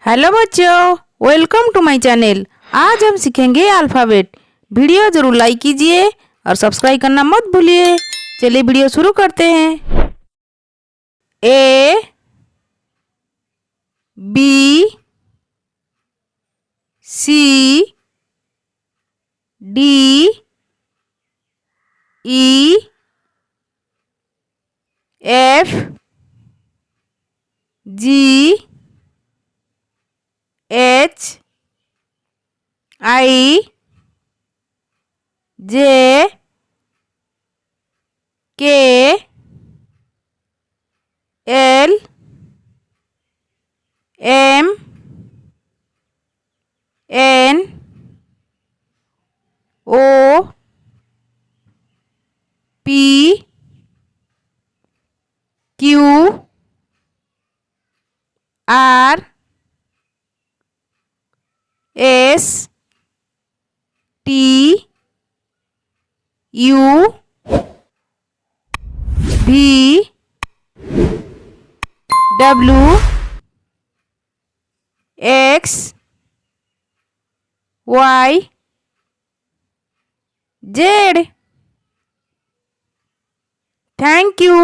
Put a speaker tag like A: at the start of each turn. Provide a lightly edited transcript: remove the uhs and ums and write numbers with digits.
A: Hello बच्चों, welcome to my channel. आज हम सीखेंगे अल्फ़ाबेट। वीडियो जरूर लाइक कीजिए और सब्सक्राइब करना मत भूलिए। चलिए वीडियो शुरू करते हैं। A B C D E F G H I J K L M N O P Q R S T U V W X Y Z. Thank you.